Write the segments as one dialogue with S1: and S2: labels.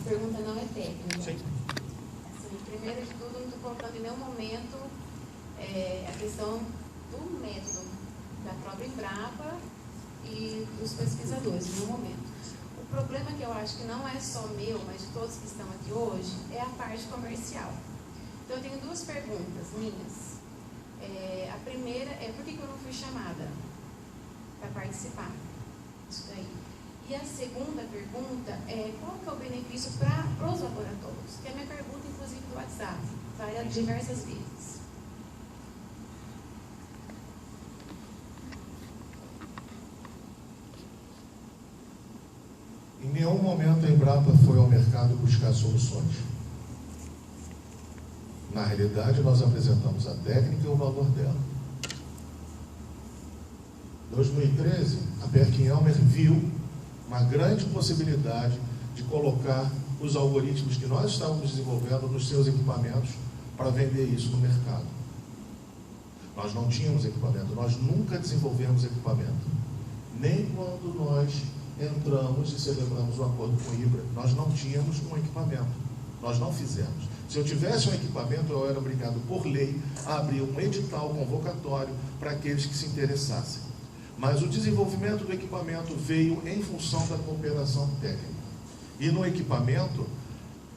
S1: pergunta não é técnica.
S2: Sim.
S1: Assim, primeiro de tudo, não estou colocando em nenhum momento a questão do método da própria Embrapa e dos pesquisadores, em nenhum momento. O problema que eu acho que não é só meu, mas de todos que estão aqui hoje, é a parte comercial. Então, eu tenho duas perguntas minhas. A primeira é por que eu não fui chamada para participar disso daí? E a segunda pergunta é qual que é o benefício para os laboratórios? Que é a minha pergunta, inclusive, do WhatsApp, várias diversas vezes.
S3: Em nenhum momento a Embrapa foi ao mercado buscar soluções. Na realidade, nós apresentamos a técnica e o valor dela. Em 2013, a PerkinElmer viu uma grande possibilidade de colocar os algoritmos que nós estávamos desenvolvendo nos seus equipamentos para vender isso no mercado. Nós não tínhamos equipamento, nós nunca desenvolvemos equipamento. Nem quando nós entramos e celebramos um acordo com o IBRA, nós não tínhamos um equipamento, nós não fizemos. Se eu tivesse um equipamento, eu era obrigado por lei a abrir um edital convocatório para aqueles que se interessassem. Mas o desenvolvimento do equipamento veio em função da cooperação técnica. E no equipamento,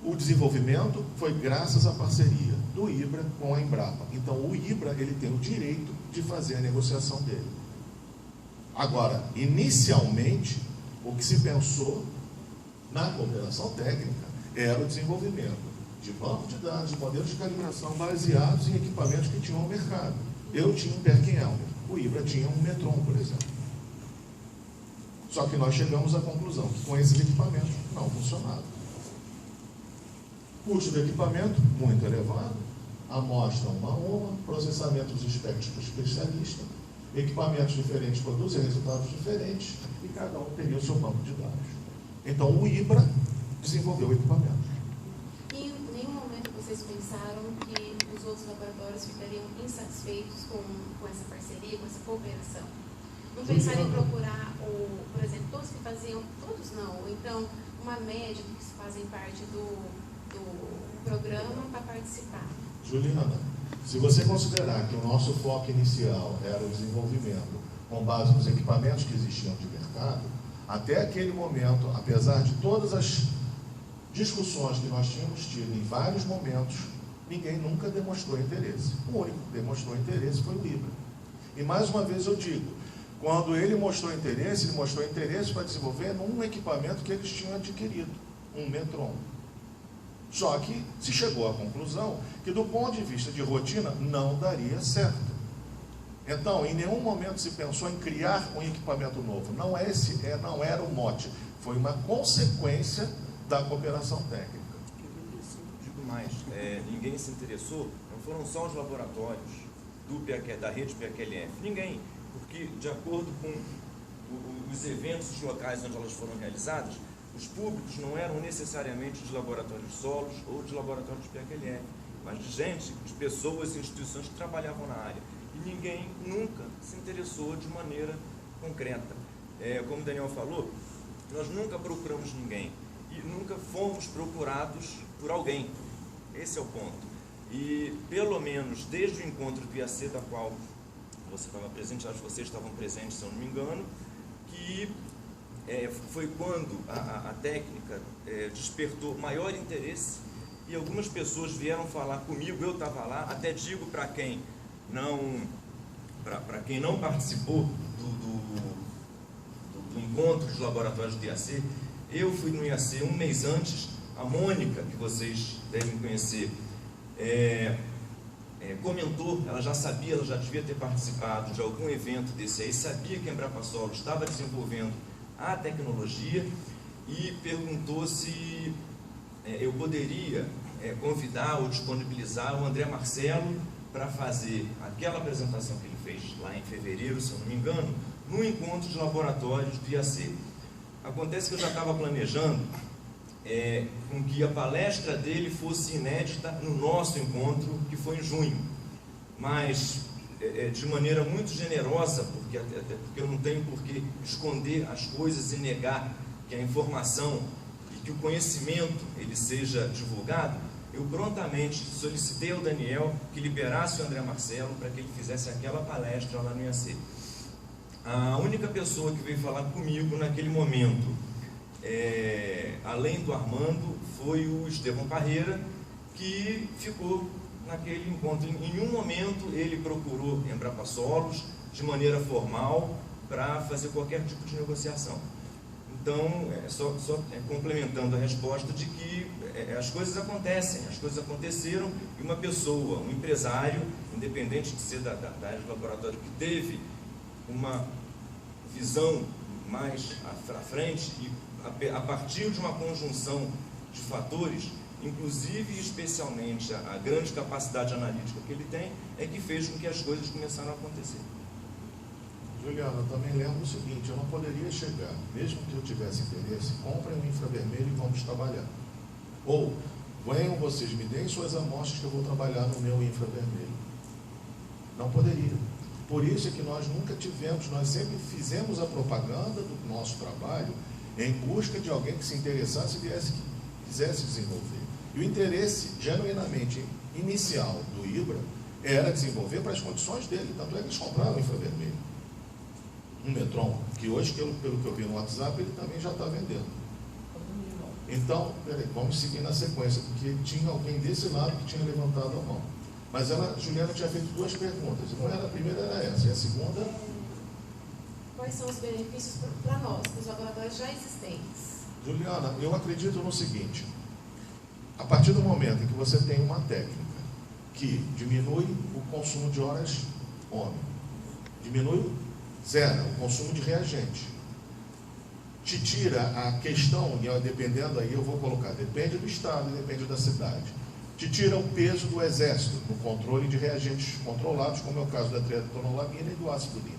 S3: o desenvolvimento foi graças à parceria do IBRA com a Embrapa. Então, o IBRA ele tem o direito de fazer a negociação dele. Agora, inicialmente, o que se pensou na cooperação técnica era o desenvolvimento de banco de dados, de modelos de calibração baseados em equipamentos que tinham no mercado. Eu tinha um PerkinElmer, o IBRA tinha um Metron, por exemplo. Só que nós chegamos à conclusão que com esses equipamentos não funcionava. Custo do equipamento muito elevado, amostra uma a uma, processamentos espectros especialistas, equipamentos diferentes produzem resultados diferentes e cada um teria o seu banco de dados. Então o IBRA desenvolveu o equipamento.
S1: E em nenhum momento vocês pensaram que os outros laboratórios ficariam insatisfeitos com essa parceria, com essa cooperação? Não pensaram em procurar, por exemplo, todos que faziam, todos não, ou então uma média que fazem parte do programa para participar?
S3: Juliana, se você considerar que o nosso foco inicial era o desenvolvimento com base nos equipamentos que existiam de mercado, até aquele momento, apesar de todas as discussões que nós tínhamos tido em vários momentos, ninguém nunca demonstrou interesse. O único que demonstrou interesse foi o IBRA. E mais uma vez eu digo, quando ele mostrou interesse para desenvolver num equipamento que eles tinham adquirido, um Metron. Só que se chegou à conclusão que do ponto de vista de rotina não daria certo. Então, em nenhum momento se pensou em criar um equipamento novo. Não era o mote, foi uma consequência da cooperação técnica.
S2: Digo mais, ninguém se interessou, não foram só os laboratórios da rede PQLF, ninguém, porque de acordo com os eventos locais onde elas foram realizadas, os públicos não eram necessariamente de laboratórios solos ou de laboratórios de PQLF, mas de gente, de pessoas e instituições que trabalhavam na área. E ninguém nunca se interessou de maneira concreta. Como o Daniel falou, nós nunca procuramos ninguém e nunca fomos procurados por alguém. Esse é o ponto. E pelo menos desde o encontro do IAC, da qual você estava presente, acho que vocês estavam presentes, se eu não me engano, que foi quando a técnica despertou maior interesse e algumas pessoas vieram falar comigo, eu estava lá, até digo para quem não participou do encontro dos laboratórios do IAC, eu fui no IAC um mês antes, a Mônica, que vocês devem conhecer, comentou, ela já sabia, ela já devia ter participado de algum evento desse aí, sabia que a Embrapa Solo estava desenvolvendo a tecnologia e perguntou se eu poderia convidar ou disponibilizar o André Marcelo para fazer aquela apresentação que ele fez lá em fevereiro, se eu não me engano, no encontro de laboratórios do IAC. Acontece que eu já estava planejando com que a palestra dele fosse inédita no nosso encontro, que foi em junho, mas de maneira muito generosa, até porque eu não tenho por que esconder as coisas e negar que a informação e que o conhecimento ele seja divulgado, eu prontamente solicitei ao Daniel que liberasse o André Marcelo para que ele fizesse aquela palestra lá no IAC. A única pessoa que veio falar comigo naquele momento, além do Armando, foi o Estevão Parreira, que ficou naquele encontro. Em nenhum momento ele procurou Embrapa Solos de maneira formal para fazer qualquer tipo de negociação. Então, só complementando a resposta de que as coisas acontecem, as coisas aconteceram, e uma pessoa, um empresário, independente de ser da área de laboratório, que teve uma visão mais à frente e a partir de uma conjunção de fatores, inclusive e especialmente a grande capacidade analítica que ele tem, é que fez com que as coisas começaram a acontecer.
S3: Juliana, eu também lembro o seguinte, eu não poderia chegar, mesmo que eu tivesse interesse, comprem um infravermelho e vamos trabalhar. Ou, venham vocês, me deem suas amostras que eu vou trabalhar no meu infravermelho. Não poderia. Por isso é que nós nunca tivemos, nós sempre fizemos a propaganda do nosso trabalho em busca de alguém que se interessasse e quisesse desenvolver. E o interesse, genuinamente, inicial do IBRA era desenvolver para as condições dele. Tanto é que eles compraram o infravermelho. Um Metron, que hoje, pelo que eu vi no WhatsApp, ele também já está vendendo. Então, peraí, vamos seguir na sequência, porque tinha alguém desse lado que tinha levantado a mão. Mas Juliana tinha feito duas perguntas. A primeira era essa, e a segunda...
S1: Quais são os benefícios para nós, para os laboratórios já existentes?
S3: Juliana, eu acredito no seguinte, a partir do momento em que você tem uma técnica que diminui o consumo de horas homem, diminui zero o consumo de reagente, te tira a questão, e dependendo aí eu vou colocar, depende do estado, depende da cidade, te tira o peso do exército no controle de reagentes controlados, como é o caso da trietonolamina e do ácido nítrico.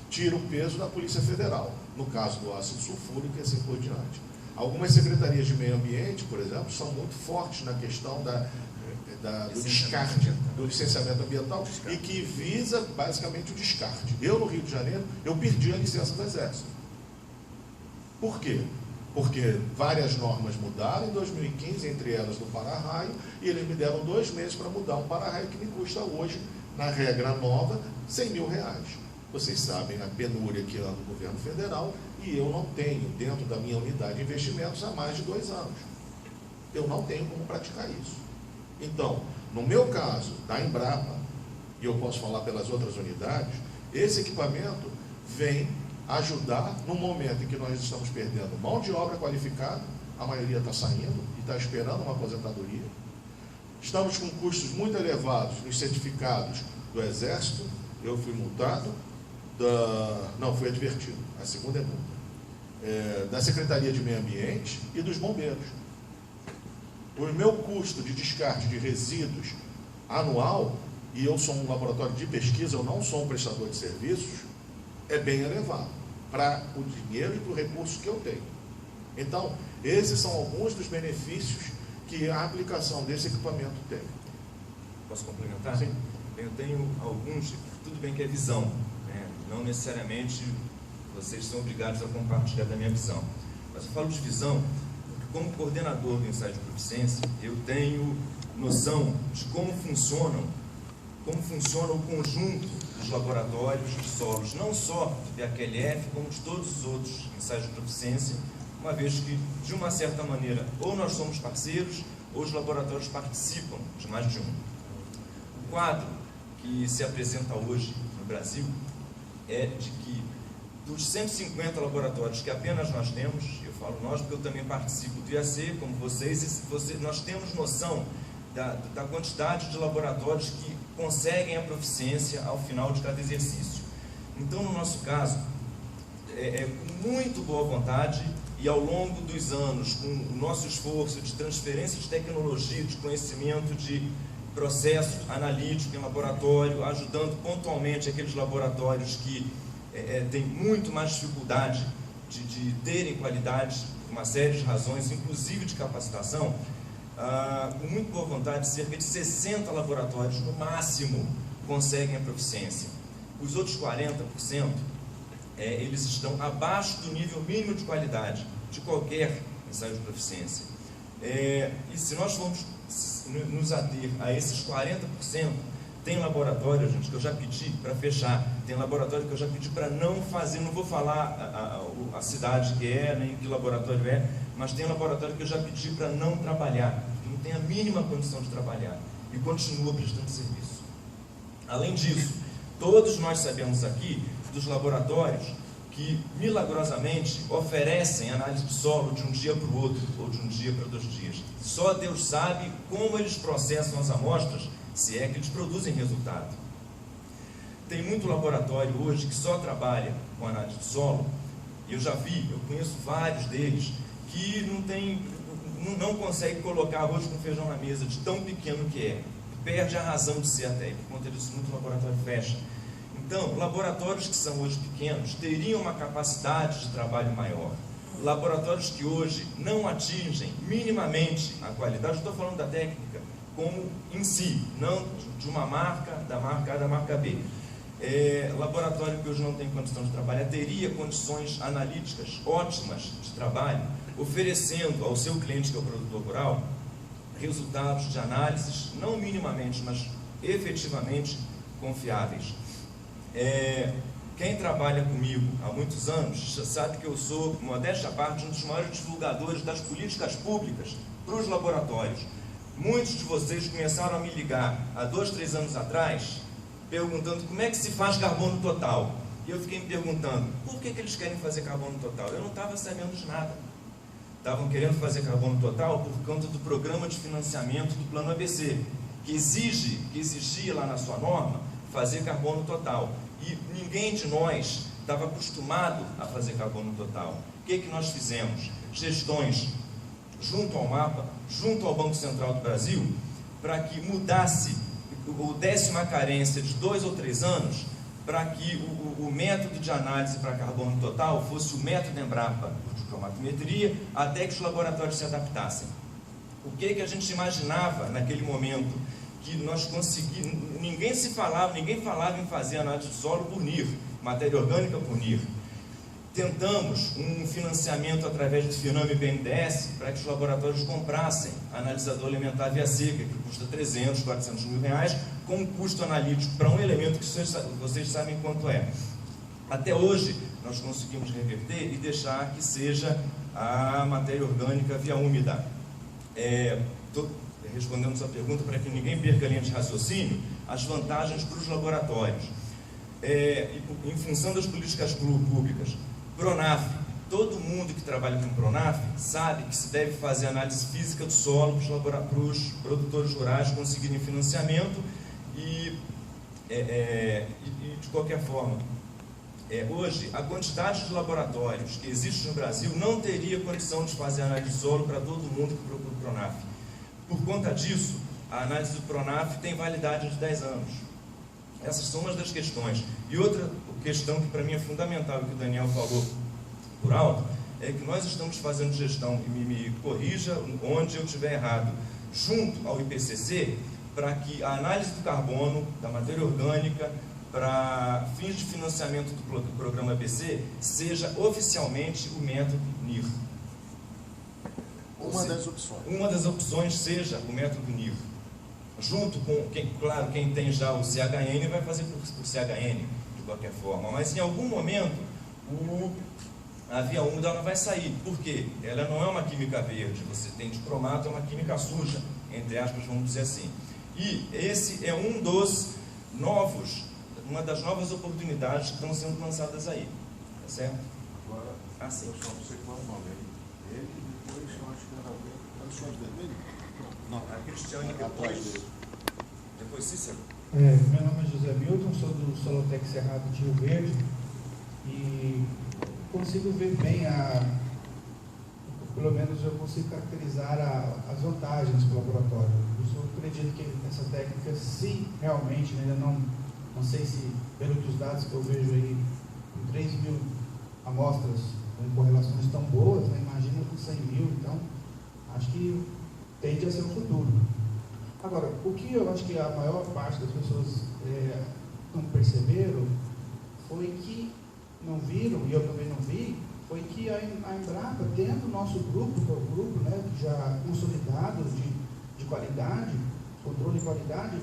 S3: Tira o peso da Polícia Federal, no caso do ácido sulfúrico e assim por diante. Algumas secretarias de meio ambiente, por exemplo, são muito fortes na questão do descarte, do licenciamento ambiental, e que visa basicamente o descarte. Eu, no Rio de Janeiro, eu perdi a licença do Exército. Por quê? Porque várias normas mudaram em 2015, entre elas do para-raio, e eles me deram 2 meses para mudar um para-raio que me custa hoje, na regra nova, R$100 mil. Vocês sabem a penúria que anda no governo federal, e eu não tenho, dentro da minha unidade de investimentos, há mais de 2 anos. Eu não tenho como praticar isso. Então, no meu caso, da Embrapa, e eu posso falar pelas outras unidades, esse equipamento vem ajudar no momento em que nós estamos perdendo mão de obra qualificada, a maioria está saindo e está esperando uma aposentadoria. Estamos com custos muito elevados nos certificados do Exército, eu fui multado, não, fui advertido, a segunda é multa, da Secretaria de Meio Ambiente e dos bombeiros. O meu custo de descarte de resíduos anual, e eu sou um laboratório de pesquisa, eu não sou um prestador de serviços, é bem elevado, para o dinheiro e para o recurso que eu tenho. Então, esses são alguns dos benefícios que a aplicação desse equipamento tem.
S2: Posso complementar?
S3: Sim.
S2: Eu tenho alguns, tudo bem que é visão, né? Não necessariamente vocês são obrigados a compartilhar da minha visão, mas eu falo de visão porque, como coordenador do ensaio de proficiência, eu tenho noção de como funciona o conjunto dos laboratórios de solos, não só do PAQLF, como de todos os outros ensaios de proficiência, uma vez que, de uma certa maneira, ou nós somos parceiros, ou os laboratórios participam de mais de um. O quadro que se apresenta hoje no Brasil é de que, dos 150 laboratórios que apenas nós temos, eu falo nós porque eu também participo do IAC, como vocês, nós temos noção da quantidade de laboratórios que conseguem a proficiência ao final de cada exercício. Então, no nosso caso, com muito boa vontade e ao longo dos anos, com o nosso esforço de transferência de tecnologia, de conhecimento de processo analítico em laboratório, ajudando pontualmente aqueles laboratórios que têm muito mais dificuldade de terem qualidade, por uma série de razões, inclusive de capacitação, com muito boa vontade, cerca de 60 laboratórios, no máximo, conseguem a proficiência. Os outros 40%, eles estão abaixo do nível mínimo de qualidade de qualquer ensaio de proficiência. E se nós formos nos ater a esses 40%, tem laboratório, gente, que eu já pedi para fechar, tem laboratório que eu já pedi para não fazer, não vou falar a cidade que é, nem que laboratório é, mas tem laboratório que eu já pedi para não trabalhar, que não tem a mínima condição de trabalhar, e continua prestando serviço. Além disso, todos nós sabemos aqui dos laboratórios que, milagrosamente, oferecem análise de solo de um dia para o outro, ou de um dia para 2 dias. Só Deus sabe como eles processam as amostras, se é que eles produzem resultado. Tem muito laboratório hoje que só trabalha com análise de solo, e eu conheço vários deles, que não consegue colocar arroz com feijão na mesa, de tão pequeno que é. Perde a razão de ser até, e por conta disso muito laboratório fecha. Então, laboratórios que são hoje pequenos teriam uma capacidade de trabalho maior. Laboratórios que hoje não atingem minimamente a qualidade, estou falando da técnica, como em si, não de uma marca, da marca A, da marca B. Laboratório que hoje não tem condição de trabalhar, teria condições analíticas ótimas de trabalho, oferecendo ao seu cliente, que é o produtor rural, resultados de análises, não minimamente, mas efetivamente confiáveis. Quem trabalha comigo há muitos anos sabe que eu sou, modéstia à parte, um dos maiores divulgadores das políticas públicas para os laboratórios. Muitos de vocês começaram a me ligar há 2, 3 anos atrás, perguntando como é que se faz carbono total. E eu fiquei me perguntando, por que eles querem fazer carbono total? Eu não estava sabendo de nada. Estavam querendo fazer carbono total por conta do programa de financiamento do Plano ABC, que exigia lá na sua norma fazer carbono total. E ninguém de nós estava acostumado a fazer carbono total. O que nós fizemos? Gestões junto ao MAPA, junto ao Banco Central do Brasil, para que mudasse ou desse uma carência de 2 ou 3 anos, para que o método de análise para carbono total fosse o método Embrapa de cromatometria, até que os laboratórios se adaptassem. O que a gente imaginava naquele momento? Que nós conseguimos, ninguém falava em fazer análise de solo por NIR, matéria orgânica por NIR. Tentamos um financiamento através do FINAME e BNDES para que os laboratórios comprassem analisador alimentar via seca, que custa 300, 400 mil reais, com um custo analítico para um elemento que vocês sabem quanto é. Até hoje, nós conseguimos reverter e deixar que seja a matéria orgânica via úmida. Respondendo essa pergunta, para que ninguém perca a linha de raciocínio, as vantagens para os laboratórios. Em função das políticas públicas, PRONAF, todo mundo que trabalha com PRONAF sabe que se deve fazer análise física do solo para os produtores rurais conseguirem financiamento e de qualquer forma, hoje, a quantidade de laboratórios que existe no Brasil não teria condição de fazer análise de solo para todo mundo que procura o PRONAF. Por conta disso, a análise do PRONAF tem validade de 10 anos. Essas são umas das questões. E outra questão que para mim é fundamental, que o Daniel falou por alto, é que nós estamos fazendo gestão, e me corrija onde eu estiver errado, junto ao IPCC, para que a análise do carbono, da matéria orgânica, para fins de financiamento do programa ABC, seja oficialmente o método NIR. Uma das opções seja o método NIR. Junto com, quem tem já o CHN vai fazer por CHN, de qualquer forma. Mas em algum momento, a via úmida ela vai sair. Por quê? Ela não é uma química verde. Você tem de cromato, é uma química suja, entre aspas, vamos dizer assim. E esse é uma das novas oportunidades que estão sendo lançadas aí. Tá certo?
S4: Agora,
S2: sim.
S4: Eu só não sei qual é o nome aí. Ele e depois eu acho que era o senhor vermelho?
S2: Não, a Cristiane depois Cícero.
S5: Meu nome é José Milton, sou do Solotec Cerrado de Rio Verde e consigo ver bem pelo menos eu consigo caracterizar as vantagens do laboratório. Eu acredito que essa técnica, se realmente, ainda não sei se, pelos dados que eu vejo aí, com 3 mil amostras com correlações tão boas, né? Imagina com 100 mil, então acho que tende a ser o futuro. Agora, o que eu acho que a maior parte das pessoas não perceberam foi que não viram, e eu também não vi, foi que a Embrapa, tendo o nosso grupo, que é o grupo, né, já consolidado de qualidade, controle de qualidade,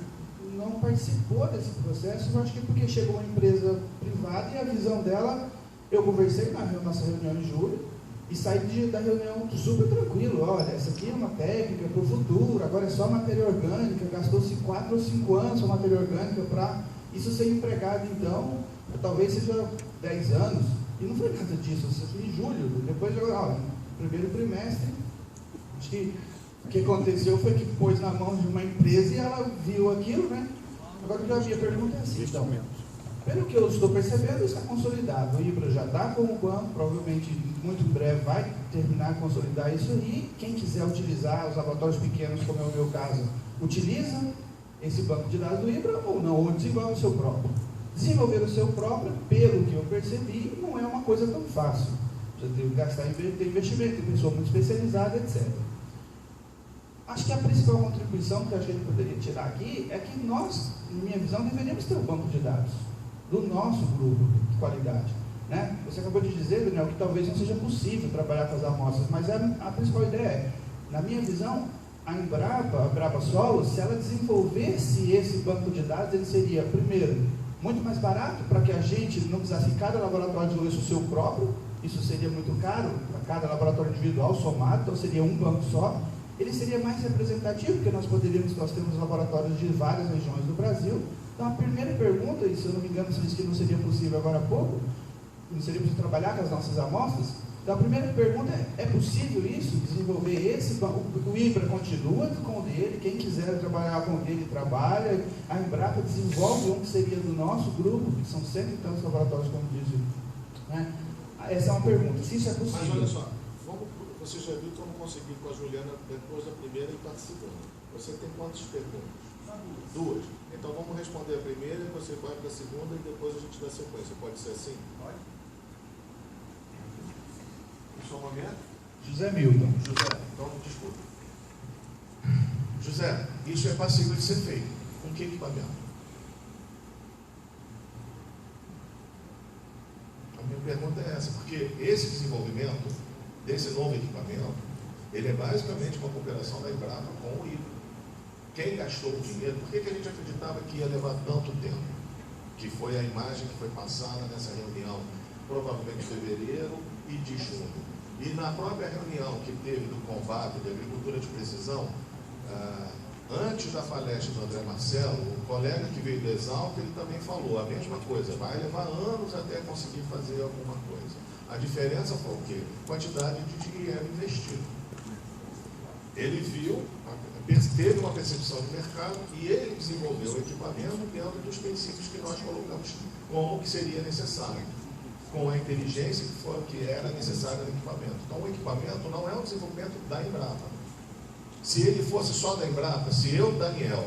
S5: não participou desse processo, eu acho que porque chegou uma empresa privada e a visão dela, eu conversei na nossa reunião em julho e saí da reunião super tranquilo. Olha, essa aqui é uma técnica para o futuro, agora é só matéria orgânica, gastou-se 4 ou 5 anos com matéria orgânica para isso ser empregado, então, talvez seja 10 anos, e não foi nada disso, isso foi em julho, depois, no primeiro trimestre, acho que o que aconteceu foi que pôs na mão de uma empresa e ela viu aquilo, né? Agora eu já vi a pergunta é assim, então, pelo que eu estou percebendo, está consolidado. O IBRA já está com o banco, provavelmente muito em breve vai terminar de consolidar isso aí. Quem quiser utilizar os laboratórios pequenos, como é o meu caso, utiliza esse banco de dados do IBRA ou não, ou desenvolve o seu próprio. Desenvolver o seu próprio, pelo que eu percebi, não é uma coisa tão fácil. Você tem que gastar investimento, tem pessoa muito especializada, etc. Acho que a principal contribuição que a gente poderia tirar aqui é que nós, na minha visão, deveríamos ter um banco de dados do nosso grupo de qualidade. Né? Você acabou de dizer, Daniel, que talvez não seja possível trabalhar com as amostras, mas a principal ideia é, na minha visão, a Embrapa Solo, se ela desenvolvesse esse banco de dados, ele seria, primeiro, muito mais barato, para que a gente não precisasse cada laboratório desenvolvesse o seu próprio, isso seria muito caro, para cada laboratório individual somado, então seria um banco só. Ele seria mais representativo, porque nós temos laboratórios de várias regiões do Brasil. Então, a primeira pergunta, e se eu não me engano, você disse que não seria possível agora há pouco, não seria possível trabalhar com as nossas amostras. Então, a primeira pergunta é possível isso, desenvolver esse? O IBRA continua com o dele, quem quiser trabalhar com o dele, trabalha. A Embrapa desenvolve um que seria do nosso grupo, que são 100 e tantos laboratórios, como dizem. Né? Essa é uma pergunta, se isso é possível.
S3: Mas olha só, você já viu que eu não consegui com a Juliana depois da primeira e participando. Você tem quantas perguntas? 2. Então vamos responder a primeira, você vai para a segunda e depois a gente dá sequência. Pode ser assim? Pode. O seu nome é?
S5: José Milton.
S3: José, então desculpa. José, isso é passível de ser feito. Com que equipamento? A minha pergunta é essa, porque esse desenvolvimento desse novo equipamento, ele é basicamente uma cooperação da Embrapa com o IBRA. Quem gastou o dinheiro, por que a gente acreditava que ia levar tanto tempo? Que foi a imagem que foi passada nessa reunião, provavelmente em fevereiro e de junho. E na própria reunião que teve do CONVAP, de Agricultura de Precisão, antes da palestra do André Marcelo, o colega que veio do Exalc, ele também falou a mesma coisa, vai levar anos até conseguir fazer alguma coisa. A diferença foi o quê? Quantidade de dinheiro investido. Ele viu, teve uma percepção de mercado e ele desenvolveu o equipamento dentro dos princípios que nós colocamos como que seria necessário, com a inteligência que era necessária no equipamento. Então, o equipamento não é um desenvolvimento da Embrapa. Se ele fosse só da Embrapa, se eu, Daniel,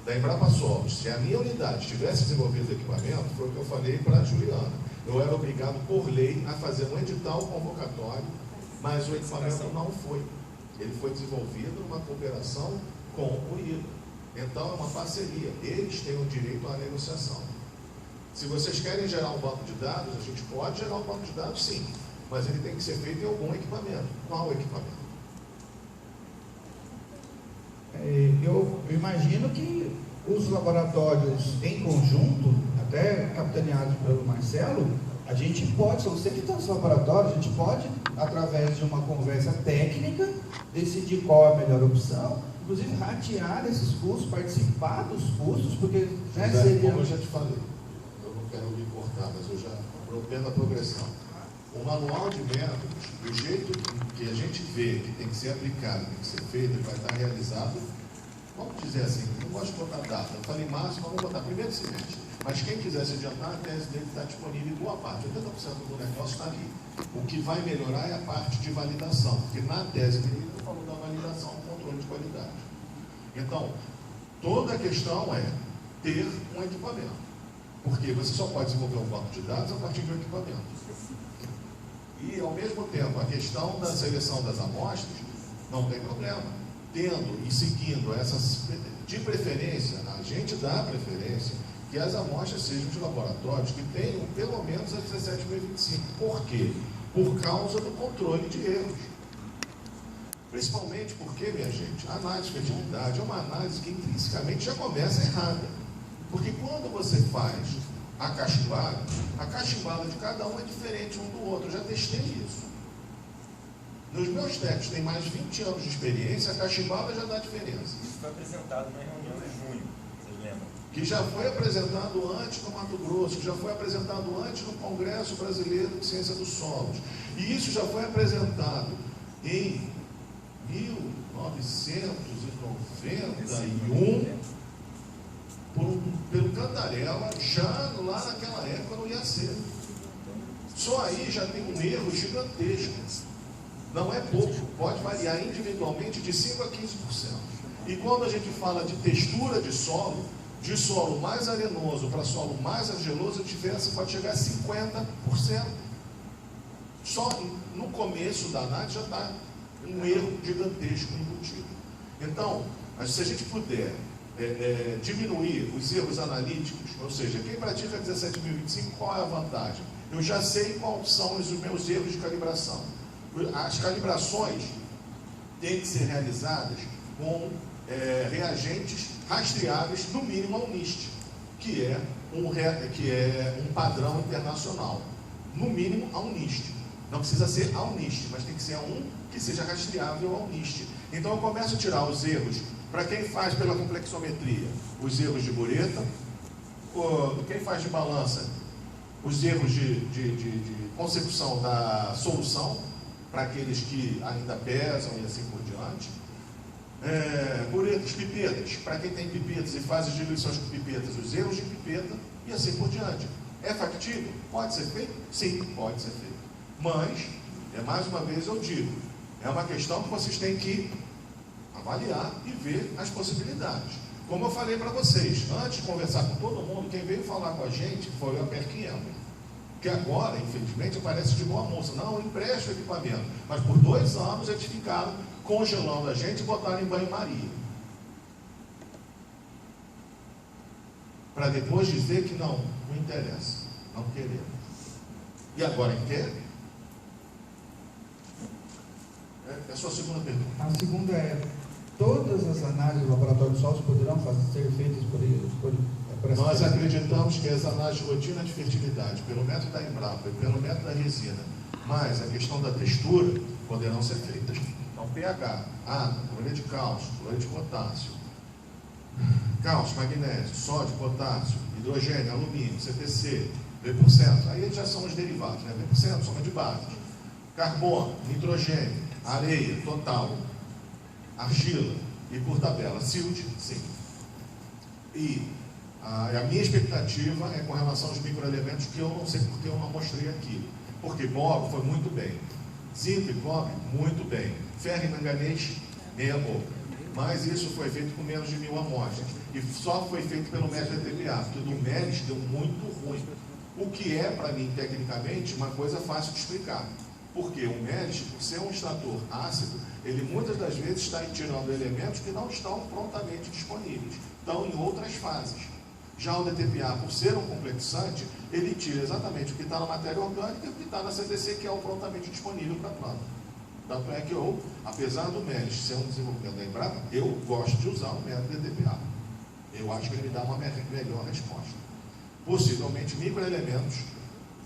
S3: da Embrapa Solos, se a minha unidade tivesse desenvolvido o equipamento, foi o que eu falei para a Juliana. Eu era obrigado, por lei, a fazer um edital convocatório, mas o equipamento não foi. Ele foi desenvolvido numa cooperação com o IBRA. Então, é uma parceria. Eles têm o direito à negociação. Se vocês querem gerar um banco de dados, a gente pode gerar um banco de dados, sim. Mas ele tem que ser feito em algum equipamento. Qual equipamento?
S5: Eu imagino que os laboratórios em conjunto, até capitaneados pelo Marcelo, a gente pode, são sempre tantos laboratórios, a gente pode, através de uma conversa técnica, decidir qual é a melhor opção, inclusive ratear esses custos, participar dos custos, porque seria...
S3: Como eu já te falei, eu não quero me cortar, mas eu já vendo a progressão. O manual de métodos, do jeito que a gente vê que tem que ser aplicado, tem que ser feito, ele vai estar realizado, vamos dizer assim, não gosto de botar data, eu falei março, mas vamos botar primeiro semestre. Mas quem quiser se adiantar, a tese dele está disponível em boa parte, 80% do negócio está ali. O que vai melhorar é a parte de validação, porque na tese dele eu falo da validação, controle de qualidade. Então, toda a questão é ter um equipamento, porque você só pode desenvolver um banco de dados a partir de um equipamento. E, ao mesmo tempo, a questão da seleção das amostras não tem problema. Tendo e seguindo essas, de preferência, a gente dá preferência que as amostras sejam de laboratórios que tenham pelo menos a 17.025. Por quê? por causa do controle de erros. Principalmente porque, minha gente, a análise de fertilidade é uma análise que intrinsecamente já começa errada. Porque quando você faz a cachimbada de cada um é diferente um do outro. Eu já testei isso. Nos meus técnicos tem mais de 20 anos de experiência, a cachimbada já dá diferença.
S2: Isso foi apresentado na reunião de junho, vocês lembram?
S3: Que já foi apresentado antes no Mato Grosso, que já foi apresentado antes no Congresso Brasileiro de Ciência dos Solos. E isso já foi apresentado em 1991 pelo Cantarella, já lá naquela época no IAC. Só aí já tem um erro gigantesco. Não é pouco, pode variar individualmente de 5% a 15%. E quando a gente fala de textura de solo mais arenoso para solo mais argiloso, a diferença pode chegar a 50%. Só no começo da análise já está um erro gigantesco embutido. Então, se a gente puder diminuir os erros analíticos, ou seja, quem pratica 17.025, qual é a vantagem? Eu já sei quais são os meus erros de calibração. As calibrações têm que ser realizadas com reagentes rastreáveis, no mínimo a UNIST, que é um padrão internacional. No mínimo a UNIST. Não precisa ser a UNIST, mas tem que ser um que seja rastreável a UNIST. Então eu começo a tirar os erros, para quem faz pela complexometria, os erros de bureta, quem faz de balança, os erros de consecução da solução, para aqueles que ainda pesam e assim por diante. Buretas, pipetas, para quem tem pipetas e faz as diluições com pipetas, os erros de pipeta e assim por diante. É factível? Pode ser feito? Sim, pode ser feito. Mas, mais uma vez eu digo, é uma questão que vocês têm que avaliar e ver as possibilidades. Como eu falei para vocês, antes de conversar com todo mundo, quem veio falar com a gente foi o Perkin, que agora, infelizmente, aparece de boa moça. Não, eu empresto o equipamento. Mas por 2 anos eles ficaram congelando a gente e botaram em banho-maria. Para depois dizer que não interessa, não queremos. E agora quer? É a sua segunda pergunta.
S5: A segunda é: todas as análises do laboratório de solos poderão ser feitas por essa
S3: Nós acreditamos que as análises de rotina de fertilidade, pelo método da Embrapa e pelo método da resina, mas a questão da textura, poderão ser feitas. Então, pH, água, cloreto de cálcio, cloreto de potássio, cálcio, magnésio, sódio, potássio, hidrogênio, alumínio, CPC, V%. Aí já são os derivados, né? V%, soma de bases. Carbono, nitrogênio, areia, total, argila e por tabela, silt, sim. E a minha expectativa é com relação aos microelementos, que eu não sei porque eu não mostrei aqui. Porque boro foi muito bem, zinco e cobre, muito bem, ferro e manganês, meia boca. Mas isso foi feito com menos de 1000 amostras. E só foi feito pelo método ETPA, porque o do MELIS deu muito ruim. O que é, para mim, tecnicamente, uma coisa fácil de explicar. Porque o MELIS, por ser um extrator ácido, ele muitas das vezes está tirando elementos que não estão prontamente disponíveis, estão em outras fases. Já o DTPA, por ser um complexante, ele tira exatamente o que está na matéria orgânica e o que está na CDC, que é o prontamente disponível para a planta. Tanto é que eu, apesar do MELIS ser um desenvolvimento da Embrapa, eu gosto de usar o método DTPA. Eu acho que ele me dá uma melhor resposta. Possivelmente, microelementos,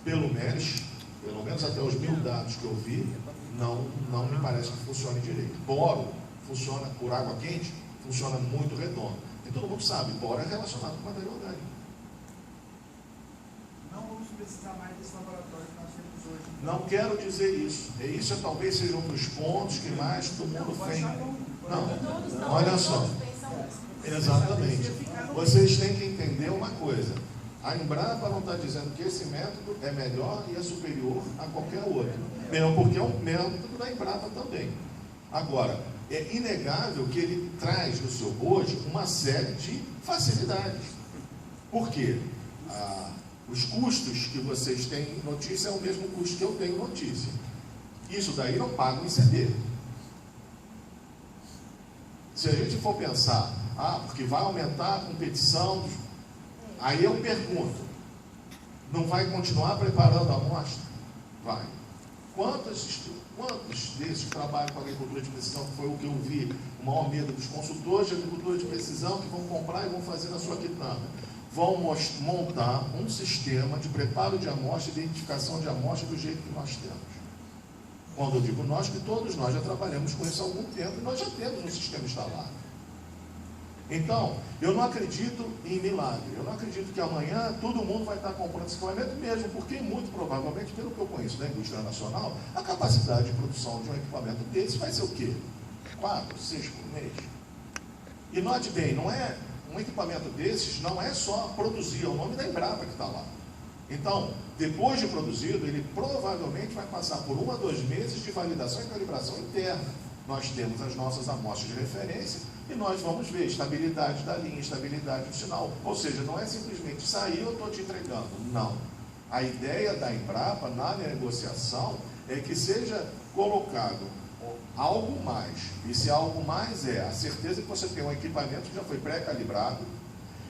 S3: pelo MELIS, pelo menos até os 1000 dados que eu vi, não me parece que funcione direito. Boro funciona por água quente, funciona muito redondo. E todo mundo sabe, boro é relacionado com matéria orgânica.
S4: Não vamos precisar mais desse laboratório que nós temos hoje.
S3: Não quero dizer isso. E isso talvez seja um dos pontos que mais todo mundo fez. Não, olha só. Exatamente. Vocês têm que entender uma coisa. A Embrapa não está dizendo que esse método é melhor e é superior a qualquer outro. Mesmo porque é um método da Embrapa também. Agora, é inegável que ele traz no seu bojo uma série de facilidades. Por quê? Os custos que vocês têm em notícia é o mesmo custo que eu tenho em notícia. Isso daí não paga em CD. Se a gente for pensar, porque vai aumentar a competição, aí eu pergunto, não vai continuar preparando a amostra? Vai. Quantos desses trabalham com agricultura de precisão, que foi o que eu vi, o maior medo dos consultores de agricultura de precisão, que vão comprar e vão fazer na sua quitanda? Vão montar um sistema de preparo de amostra, identificação de amostra do jeito que nós temos. Quando eu digo nós, que todos nós já trabalhamos com isso há algum tempo e nós já temos um sistema instalado. Então, eu não acredito em milagre. Eu não acredito que amanhã todo mundo vai estar comprando esse equipamento mesmo, porque muito provavelmente, pelo que eu conheço da indústria nacional, a capacidade de produção de um equipamento desse vai ser o quê? 4, 6 por mês. E note bem, não é um equipamento desses, não é só produzir, é o nome da Embrapa que está lá. Então, depois de produzido, ele provavelmente vai passar por 1 a 2 meses de validação e calibração interna. Nós temos as nossas amostras de referência e nós vamos ver estabilidade da linha, estabilidade do sinal. Ou seja, não é simplesmente sair eu estou te entregando. Não. A ideia da Embrapa na negociação é que seja colocado algo mais. E se algo mais é a certeza que você tem um equipamento que já foi pré-calibrado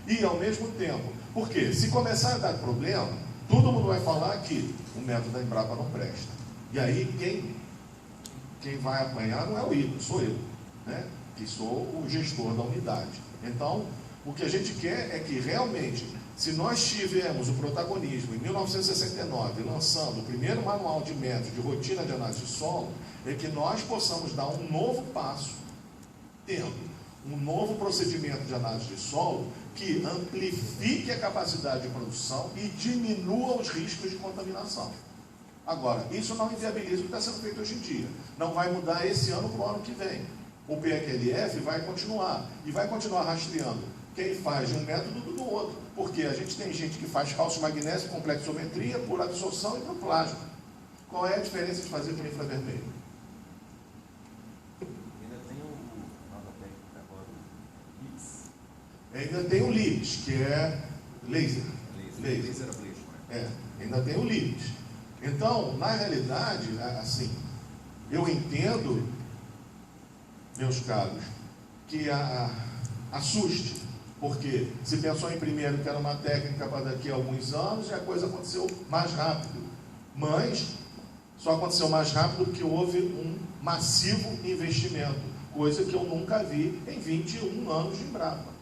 S3: e ao mesmo tempo, porque se começar a dar problema, todo mundo vai falar que o método da Embrapa não presta. E aí quem vai apanhar não é o Igor, sou eu, né? Que sou o gestor da unidade. Então, o que a gente quer é que realmente, se nós tivemos o protagonismo em 1969, lançando o primeiro manual de método de rotina de análise de solo, é que nós possamos dar um novo passo, tendo um novo procedimento de análise de solo que amplifique a capacidade de produção e diminua os riscos de contaminação. Agora, isso não inviabiliza o que está sendo feito hoje em dia. Não vai mudar esse ano para o ano que vem. O PEQLF vai continuar, e vai continuar rastreando quem faz de um método do outro, porque a gente tem gente que faz cálcio magnésio, complexometria, por absorção e por plasma. Qual é a diferença de fazer por infravermelho?
S2: Ainda tem o nova técnica agora, o LIPS.
S3: Ainda tem o LIPS, que é laser.
S2: Laser ablation.
S3: Ainda tem o LIPS. Então, na realidade, assim, eu entendo, meus caros, que assuste, porque se pensou em primeiro que era uma técnica para daqui a alguns anos e a coisa aconteceu mais rápido. Mas só aconteceu mais rápido porque houve um massivo investimento, coisa que eu nunca vi em 21 anos de Embrapa.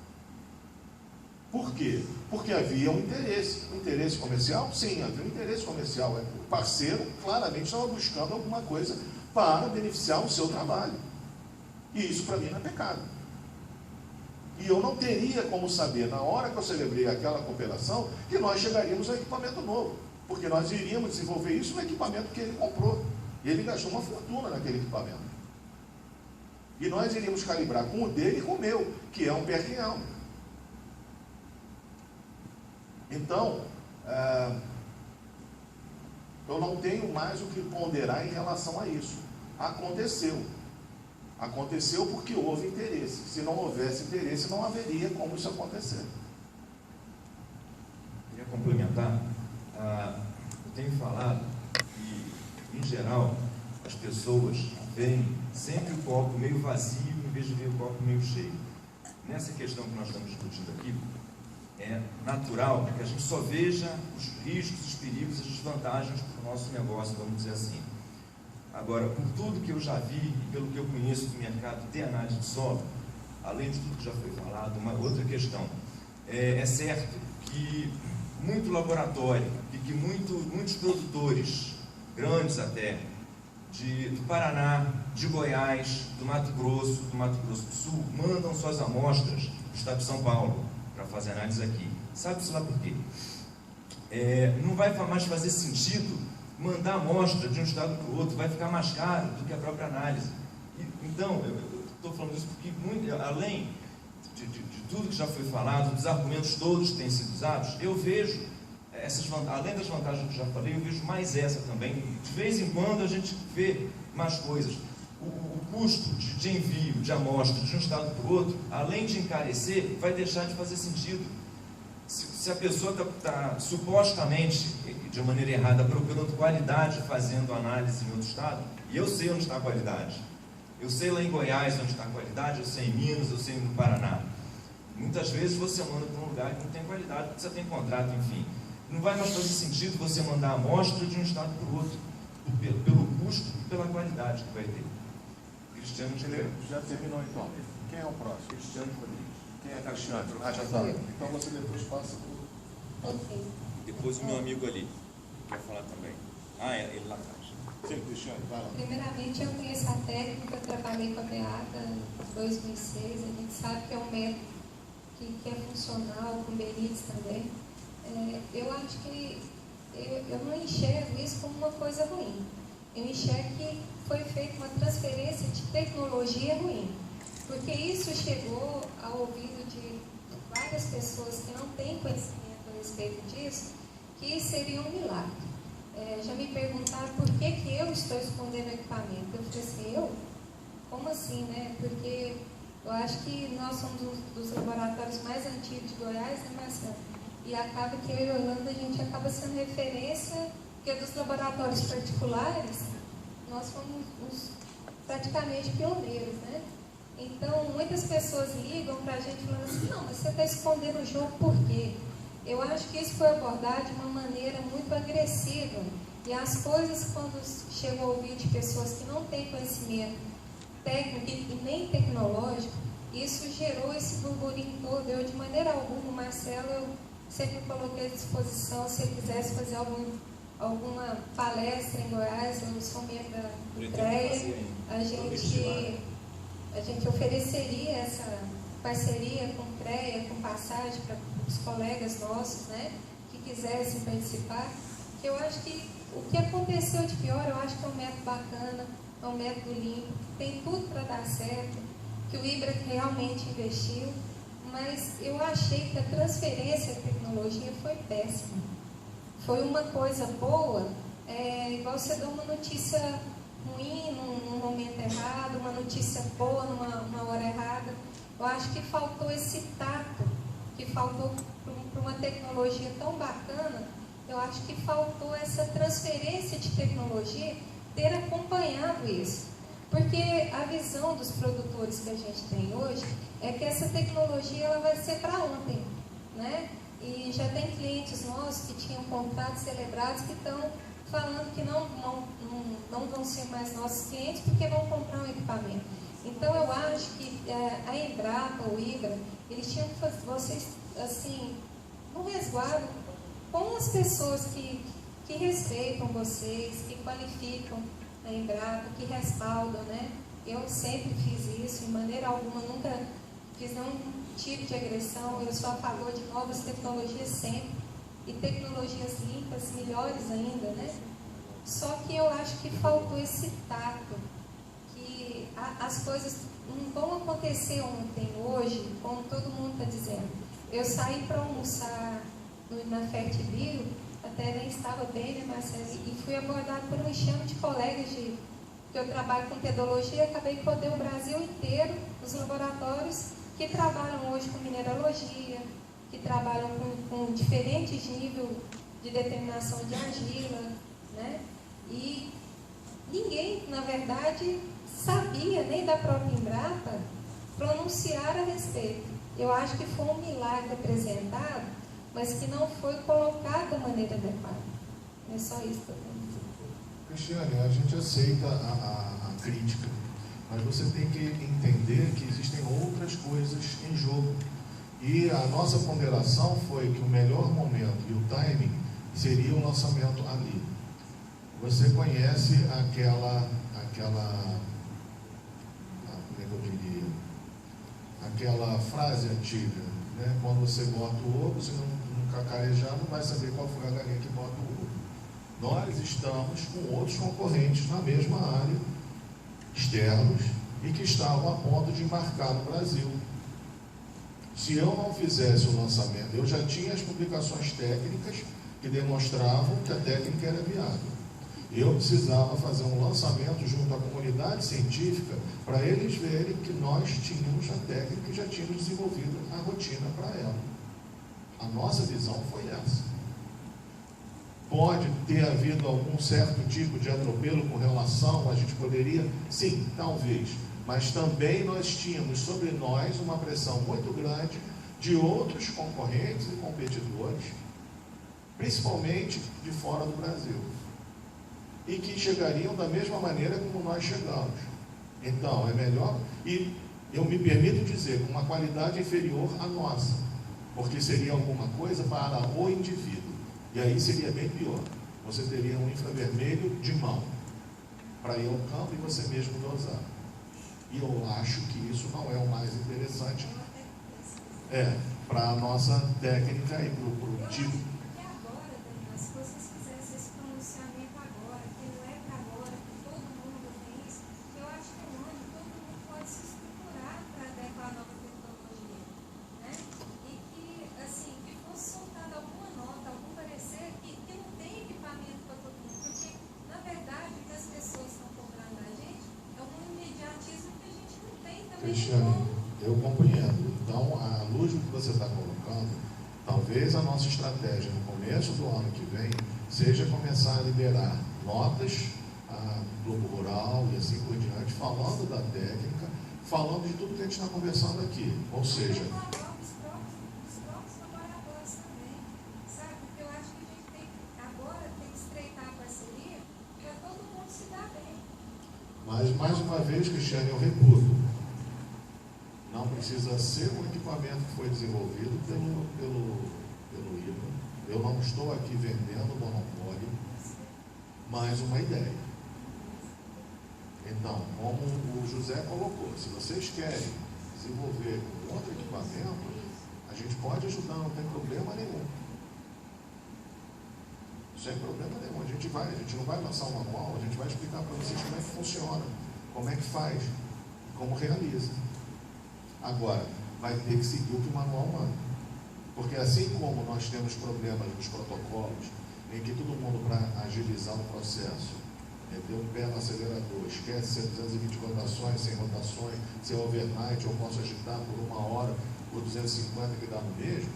S3: Por quê? Porque havia um interesse. Um interesse comercial? Sim, havia um interesse comercial. O parceiro claramente estava buscando alguma coisa para beneficiar o seu trabalho. E isso para mim não é pecado. E eu não teria como saber, na hora que eu celebrei aquela cooperação, que nós chegaríamos a equipamento novo. Porque nós iríamos desenvolver isso no equipamento que ele comprou. E ele gastou uma fortuna naquele equipamento. E nós iríamos calibrar com o dele e com o meu, que é um Perkin-Elmer. Então, eu não tenho mais o que ponderar em relação a isso. Aconteceu. Aconteceu porque houve interesse. Se não houvesse interesse, não haveria como isso acontecer.
S2: Queria complementar. Eu tenho falado que, em geral, as pessoas veem sempre o copo meio vazio em vez de ver o copo meio cheio. Nessa questão que nós estamos discutindo aqui, é natural que a gente só veja os riscos, os perigos e as desvantagens para o nosso negócio, vamos dizer assim. Agora, por tudo que eu já vi e pelo que eu conheço do mercado de análise de solo, além de tudo que já foi falado, uma outra questão. É certo que muito laboratório e que muitos produtores, grandes até, do Paraná, de Goiás, do Mato Grosso do Sul, mandam suas amostras para o estado de São Paulo para fazer análise aqui. Sabe-se lá por quê? Não vai mais fazer sentido mandar amostra de um estado para o outro, vai ficar mais caro do que a própria análise. Então, eu estou falando isso porque, além de tudo que já foi falado, dos argumentos todos que têm sido usados, eu vejo, além das vantagens que eu já falei, eu vejo mais essa também. De vez em quando a gente vê mais coisas. O custo de envio de amostra de um estado para o outro, além de encarecer, vai deixar de fazer sentido. Se a pessoa está supostamente, de maneira errada, procurando qualidade fazendo análise em outro estado, e eu sei onde está a qualidade. Eu sei lá em Goiás onde está a qualidade, eu sei em Minas, eu sei no Paraná. Muitas vezes você manda para um lugar que não tem qualidade, porque você tem contrato, enfim. Não vai mais fazer sentido você mandar a amostra de um estado para o outro. pelo custo e pela qualidade que vai ter. Cristiano Rodrigues.
S4: Já terminou então. Quem é o próximo?
S2: Cristiano Rodrigues.
S4: Quem é Cristiano? Ah, já está. Então você depois passa por...
S1: Ok.
S2: Depois o meu amigo ali quer falar também. Ele lá atrás.
S4: Sim, Cristiano, vai lá.
S6: Primeiramente, eu conheço a técnica, eu trabalhei com a Beata em 2006, a gente sabe que é um método que é funcional, com Benítez também. Eu acho que eu não enxergo isso como uma coisa ruim. Eu enxergo que foi feita uma transferência de tecnologia ruim, porque isso chegou ao ouvido de várias pessoas que não têm conhecimento a respeito disso, que seria um milagre. Já me perguntaram por que eu estou escondendo equipamento. Eu falei assim, eu? Como assim, né? Porque eu acho que nós somos dos laboratórios mais antigos de Goiás, né, Marcelo? E acaba que eu e Orlando, a gente acaba sendo referência, porque dos laboratórios particulares, nós fomos praticamente pioneiros, né? Então, muitas pessoas ligam para a gente falando assim, não, mas você está escondendo o jogo por quê? Eu acho que isso foi abordado de uma maneira muito agressiva. E as coisas, quando chegam ao ouvido de pessoas que não têm conhecimento técnico e nem tecnológico, isso gerou esse burburinho todo. Eu, de maneira alguma, Marcelo, eu sempre coloquei à disposição, se ele quisesse fazer alguma palestra em Goiás, eu sou membro da CREA, a gente ofereceria essa parceria com CREA, com passagem para os colegas nossos, né, que quisessem participar, que eu acho que o que aconteceu de pior, eu acho que é um método bacana, é um método limpo, tem tudo para dar certo, que o IBRA realmente investiu, mas eu achei que a transferência de tecnologia foi péssima. Foi uma coisa boa, igual você dá uma notícia ruim num momento errado, uma notícia boa numa hora errada. Eu acho que faltou esse tato, que faltou para uma tecnologia tão bacana, eu acho que faltou essa transferência de tecnologia, ter acompanhado isso. Porque a visão dos produtores que a gente tem hoje é que essa tecnologia ela vai ser para ontem, né? E já tem clientes nossos que tinham contratos celebrados que estão falando que não vão ser mais nossos clientes porque vão comprar um equipamento. Então eu acho que a Embrapa, o IBRA, eles tinham que fazer, vocês, assim, um resguardo com as pessoas que respeitam vocês, que qualificam a Embrapa, que respaldam, né? Eu sempre fiz isso, de maneira alguma, nunca fiz nenhum tipo de agressão, eu sou a favor de novas tecnologias sempre, e tecnologias limpas, melhores ainda, né? Só que eu acho que faltou esse tato, que as coisas não vão acontecer ontem, hoje, como todo mundo está dizendo. Eu saí para almoçar na Fertivil, até nem estava bem, né, Marcelo? E fui abordado por um enxame de colegas que eu trabalho com pedologia, acabei de poder o Brasil inteiro, os laboratórios que trabalham hoje com mineralogia, que trabalham com diferentes níveis de determinação de argila, né? E ninguém, na verdade, sabia, nem da própria Embrapa, pronunciar a respeito. Eu acho que foi um milagre apresentado, mas que não foi colocado da maneira adequada. É só isso que eu tenho a dizer.
S3: Cristiane, a gente aceita a crítica, mas você tem que entender que existem outras coisas em jogo. E a nossa ponderação foi que o melhor momento e o timing seria o lançamento ali. Você conhece aquela como é que eu diria? Aquela frase antiga, né? Quando você bota o ovo, você não cacarejar, não vai saber qual foi a galinha que bota o ovo. Nós estamos com outros concorrentes na mesma área, externos, e que estavam a ponto de embarcar no Brasil. Se eu não fizesse o lançamento, eu já tinha as publicações técnicas que demonstravam que a técnica era viável. Eu precisava fazer um lançamento junto à comunidade científica para eles verem que nós tínhamos a técnica e já tínhamos desenvolvido a rotina para ela. A nossa visão foi essa. Pode ter havido algum certo tipo de atropelo com relação, a gente poderia? Sim, talvez. Mas também nós tínhamos sobre nós uma pressão muito grande de outros concorrentes e competidores, principalmente de fora do Brasil. e que chegariam da mesma maneira como nós chegamos. Então, é melhor, e eu me permito dizer, com uma qualidade inferior à nossa, porque seria alguma coisa para o indivíduo, e aí seria bem pior. Você teria um infravermelho de mão para ir ao campo e você mesmo dosar. E eu acho que isso não é o mais interessante para a nossa técnica e para o tipo.
S6: Porque agora, Daniel, se vocês fizessem esse pronunciamento agora, que não é para agora, que todo mundo tem isso, eu acho que é um ano todo mundo pode se estruturar para adequar a nova tecnologia, né? E que, assim, que fosse soltada alguma nota, algum parecer, que não tem equipamento para todo mundo, porque, na verdade, o que as pessoas estão cobrando da gente é um imediatismo que a gente não tem também.
S3: Cristiane, eu compreendo. Então, à luz do que você está colocando, talvez a nossa estratégia no começo do ano que vem seja começar a liberar notas a Globo Rural e assim por diante, falando da técnica, falando de tudo que a gente está conversando aqui. Ou seja,
S6: Os próprios laboratórios também, sabe? Porque eu acho que a gente tem que estreitar a parceria para todo mundo se dar bem.
S3: mas mais uma vez, Cristiane, eu reputo. Não precisa ser um equipamento que foi desenvolvido pelo IVA. Eu não estou aqui vendendo monopólio, mas uma ideia. Então, como o José colocou, se vocês querem desenvolver um outro equipamento, a gente pode ajudar, não tem problema nenhum. Sem problema nenhum. A gente não vai lançar um manual, a gente vai explicar para vocês como é que funciona, como é que faz, como realiza. Agora, vai ter que seguir o que o manual manda. Porque assim como nós temos problemas nos protocolos, em que todo mundo, para agilizar o processo, meteu o pé no acelerador, esquece 220 rotações, 100 rotações, se é overnight, eu posso agitar por 1 hora, por 250, que dá no mesmo.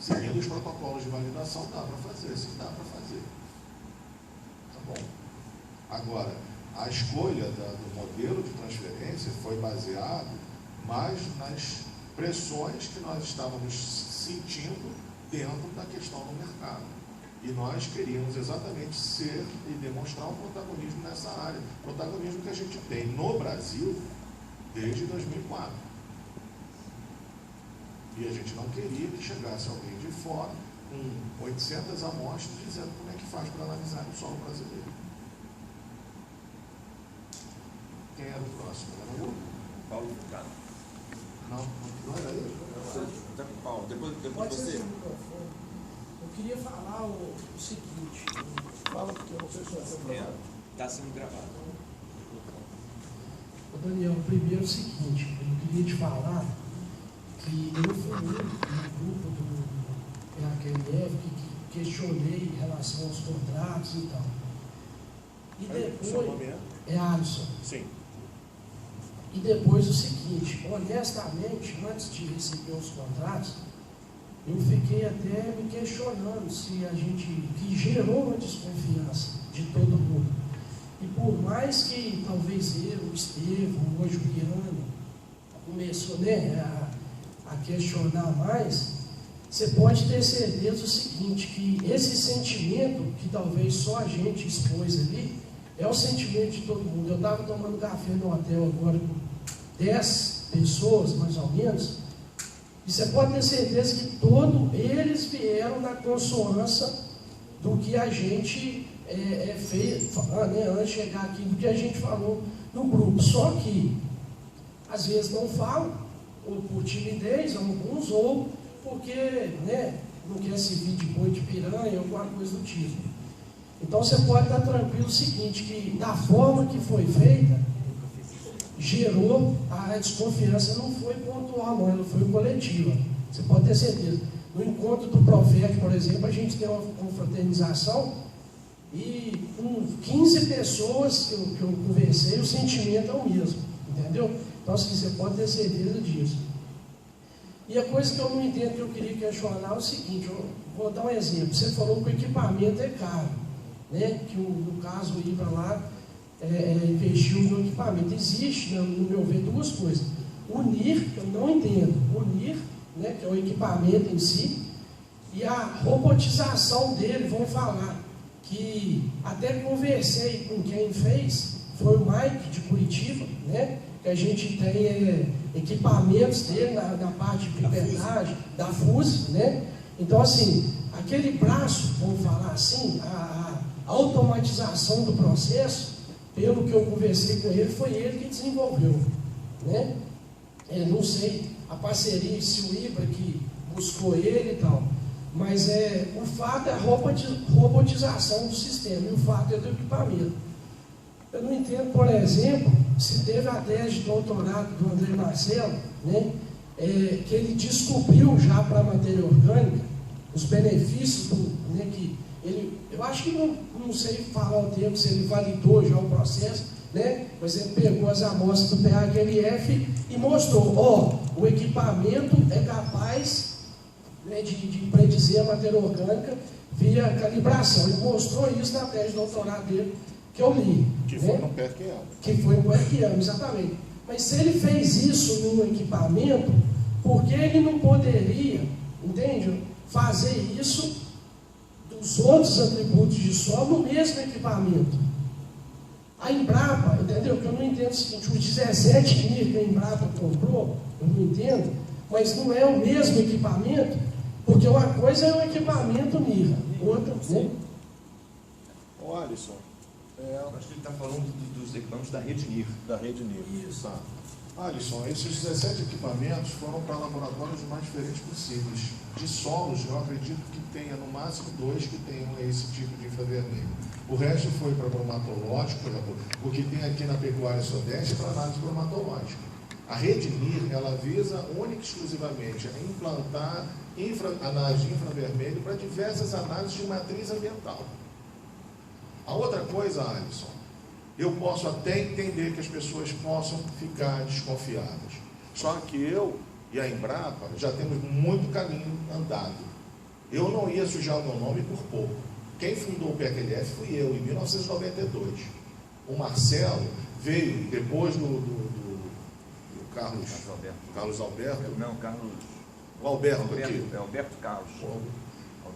S3: Seguindo os protocolos de validação, dá para fazer, sim, dá para fazer. Tá bom. Agora, a escolha do modelo de transferência foi baseado mais nas pressões que nós estávamos sentindo dentro da questão do mercado. E nós queríamos exatamente ser e demonstrar um protagonismo nessa área. Protagonismo que a gente tem no Brasil desde 2004. E a gente não queria que chegasse alguém de fora com 800 amostras dizendo como é que faz para analisar o solo brasileiro. Quem era o próximo? Era o
S2: Paulo Furtado.
S3: Não era ele?
S2: Tá com o Paulo. Depois
S7: Pode ser
S2: você.
S7: sem microfone. Eu queria falar o seguinte.
S4: Fala, porque eu não sei se vai ser gravado.
S2: Está sendo gravado.
S7: Ô Daniel, primeiro é o seguinte, eu queria te falar que eu fui no grupo do PAQLF que questionei em relação aos contratos e tal. E depois. É Alisson.
S4: Sim.
S7: E depois o seguinte, honestamente, antes de receber os contratos, eu fiquei até me questionando se a gente, que gerou uma desconfiança de todo mundo. E por mais que talvez eu, o Estevão, hoje o Guilherme, começou, né, a questionar mais, você pode ter certeza do seguinte, que esse sentimento que talvez só a gente expôs ali, é o sentimento de todo mundo. Eu estava tomando café no hotel agora com 10 pessoas, mais ou menos, e você pode ter certeza que todos eles vieram na consonância do que a gente fez, né, antes de chegar aqui, do que a gente falou no grupo. Só que, às vezes não falam, ou por timidez, alguns, ou porque, né, não quer se vir de boi de piranha, alguma coisa do tipo. Então você pode estar tranquilo o seguinte, que da forma que foi feita, gerou a desconfiança, não foi pontual não, ela foi coletiva. Você pode ter certeza. No encontro do Profec, por exemplo, a gente tem uma confraternização e com 15 pessoas que eu conversei, o sentimento é o mesmo, entendeu? Então assim, você pode ter certeza disso. E a coisa que eu não entendo, que eu queria questionar é o seguinte, eu vou dar um exemplo. Você falou que o equipamento é caro, né? Que no caso o IBRA lá investiu no equipamento. Existe, no meu ver, duas coisas. O NIR, que eu não entendo, o NIR, né, que é o equipamento em si, e a robotização dele, vão falar. que até conversei com quem fez, foi o Mike de Curitiba, né? Que a gente tem equipamentos dele na parte de pipetagem, da FUSE, né? Então, assim, aquele braço, vamos falar assim, a automatização do processo, pelo que eu conversei com ele, foi ele que desenvolveu, né? Eu não sei a parceria, se o IBRA que buscou ele e tal, mas o fato é a robotização do sistema, e o fato é do equipamento. Eu não entendo, por exemplo, se teve a tese de doutorado do André Marcelo, né, que ele descobriu já para a matéria orgânica os benefícios né, que ele, eu acho que não sei falar o termo, se ele validou já o processo, né, mas ele pegou as amostras do PHLF e mostrou, o equipamento é capaz, né, de predizer a matéria orgânica via calibração. Ele mostrou isso na tese de doutorado dele, que eu li.
S3: Que
S7: né?
S3: foi no PERC-AM.
S7: Que foi no PERC-AM, exatamente. Mas se ele fez isso num equipamento, por que ele não poderia, entende? Fazer isso dos outros atributos de solo no mesmo equipamento? A Embrapa, entendeu? Que eu não entendo o seguinte, os 17 NIR que a Embrapa comprou, eu não entendo, mas não é o mesmo equipamento, porque uma coisa é o equipamento NIR, outra, né?
S3: Ô Alisson,
S2: acho que ele está falando dos equipamentos da rede NIR.
S3: da rede NIR.
S7: Isso.
S3: Tá. Alisson, esses 17 equipamentos foram para laboratórios mais diferentes possíveis. De solos, eu acredito que tenha no máximo 2 que tenham esse tipo de infravermelho. O resto foi para bromatológico, por exemplo, o que tem aqui na pecuária sudeste é para análise bromatológica. A rede NIR, ela visa única e exclusivamente a implantar análise de infravermelho para diversas análises de matriz ambiental. A outra coisa, Alisson, eu posso até entender que as pessoas possam ficar desconfiadas. Só que eu e a Embrapa já temos muito caminho andado. Eu não ia sujar o meu nome por pouco. Quem fundou o PERC-LF fui eu, em 1992. O Marcelo veio depois do Carlos Alberto.
S2: Não, Carlos.
S3: O Alberto aqui.
S2: É Alberto Carlos.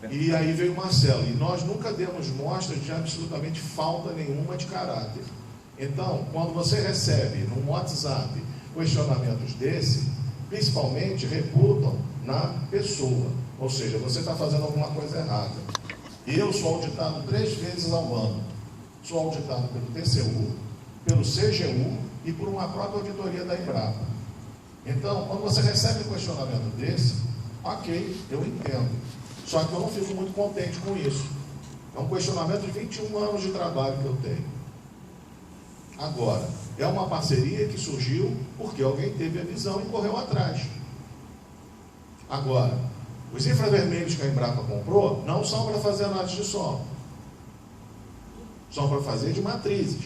S3: E aí veio o Marcelo. E nós nunca demos mostras de absolutamente falta nenhuma de caráter. Então, quando você recebe no WhatsApp questionamentos desse, principalmente reputam na pessoa. Ou seja, você está fazendo alguma coisa errada. Eu sou auditado 3 vezes ao ano. Sou auditado pelo TCU, pelo CGU e por uma própria auditoria da Embrapa. Então, quando você recebe um questionamento desse, ok, eu entendo. Só que eu não fico muito contente com isso. É um questionamento de 21 anos de trabalho que eu tenho. Agora, é uma parceria que surgiu porque alguém teve a visão e correu atrás. Agora, os infravermelhos que a Embrapa comprou não são para fazer análise de solo. São para fazer de matrizes.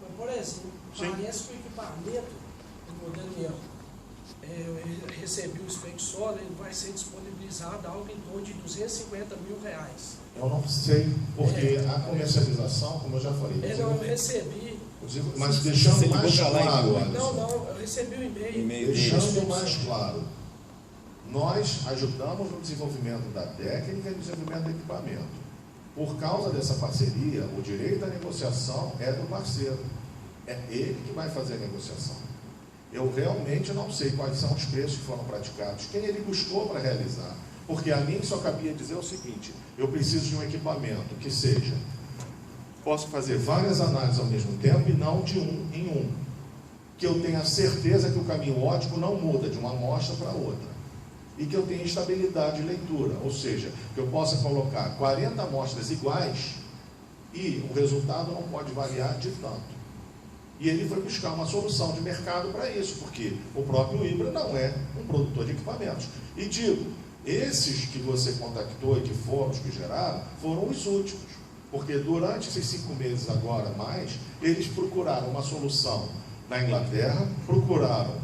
S7: Mas, por exemplo, parece que o equipamento, o Daniel, eu recebi o Spec Solo, ele vai ser disponibilizado algo em torno de R$250 mil.
S3: Eu não sei, porque a comercialização, como eu já falei...
S7: Eu recebi...
S3: Mas deixando mais claro...
S7: Não, eu recebi o e-mail.
S3: Deixando mais claro, nós ajudamos no desenvolvimento da técnica e no desenvolvimento do equipamento. Por causa dessa parceria, o direito à negociação é do parceiro. É ele que vai fazer a negociação. Eu realmente não sei quais são os preços que foram praticados, quem ele buscou para realizar. Porque a mim só cabia dizer o seguinte, eu preciso de um equipamento que seja, posso fazer várias análises ao mesmo tempo e não de um em um. Que eu tenha certeza que o caminho ótico não muda de uma amostra para outra. E que eu tenha estabilidade de leitura, ou seja, que eu possa colocar 40 amostras iguais e o resultado não pode variar de tanto. E ele foi buscar uma solução de mercado para isso, porque o próprio IBRA não é um produtor de equipamentos. E digo, esses que você contactou e que foram os que geraram, foram os últimos. Porque durante esses 5 meses agora mais, eles procuraram uma solução na Inglaterra, procuraram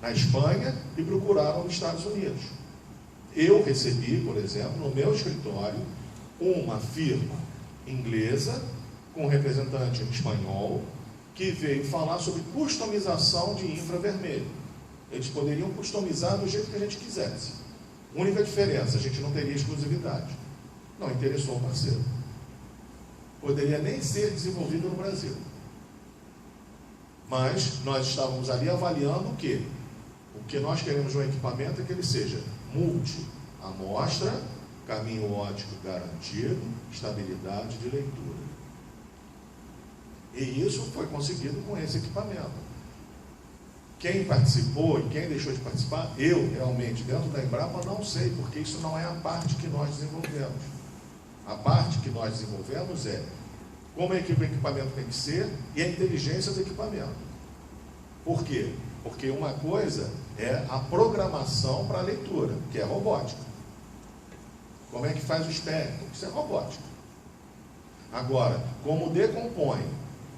S3: na Espanha e procuraram nos Estados Unidos. Eu recebi, por exemplo, no meu escritório, uma firma inglesa, com um representante espanhol, que veio falar sobre customização de infravermelho. Eles poderiam customizar do jeito que a gente quisesse. Única diferença, a gente não teria exclusividade. Não interessou o parceiro. poderia nem ser desenvolvida no Brasil. Mas nós estávamos ali avaliando o quê? O que nós queremos de um equipamento é que ele seja multi-amostra, caminho óptico garantido, estabilidade de leitura. E isso foi conseguido com esse equipamento. Quem participou e quem deixou de participar, eu realmente, dentro da Embrapa, não sei, porque isso não é a parte que nós desenvolvemos. A parte que nós desenvolvemos é como é que o equipamento tem que ser e a inteligência do equipamento. Por quê? Porque uma coisa é a programação para a leitura, que é robótica. Como é que faz o espectro? Isso é robótica. Agora, como decompõe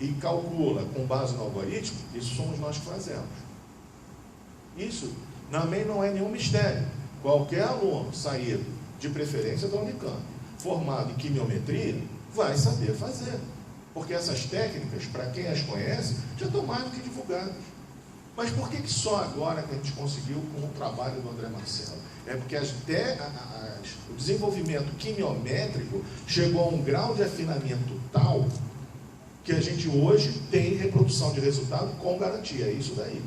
S3: e calcula com base no algoritmo, isso somos nós que fazemos. Isso também não é nenhum mistério. Qualquer aluno saído, de preferência da Unicamp, formado em quimiometria, vai saber fazer. Porque essas técnicas, para quem as conhece, já estão mais do que divulgadas. Mas por que só agora que a gente conseguiu com o trabalho do André Marcelo? É porque o desenvolvimento quimiométrico chegou a um grau de afinamento tal que a gente hoje tem reprodução de resultado com garantia. É isso daí.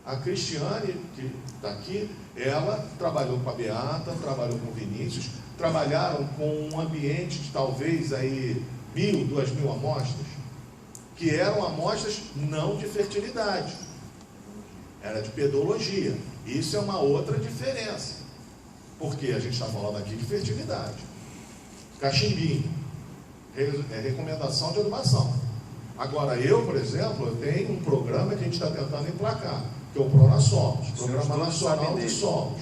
S3: A Cristiane, que está aqui, ela trabalhou com a Beata, trabalhou com o Vinícius, trabalharam com um ambiente de talvez aí 1.000, 2.000 amostras, que eram amostras não de fertilidade, era de pedologia. Isso é uma outra diferença, porque a gente está falando aqui de fertilidade. Cachimbinho, recomendação de adubação. Agora, eu, por exemplo, eu tenho um programa que a gente está tentando emplacar, que é o Pronasolos, Programa Nacional de Solos.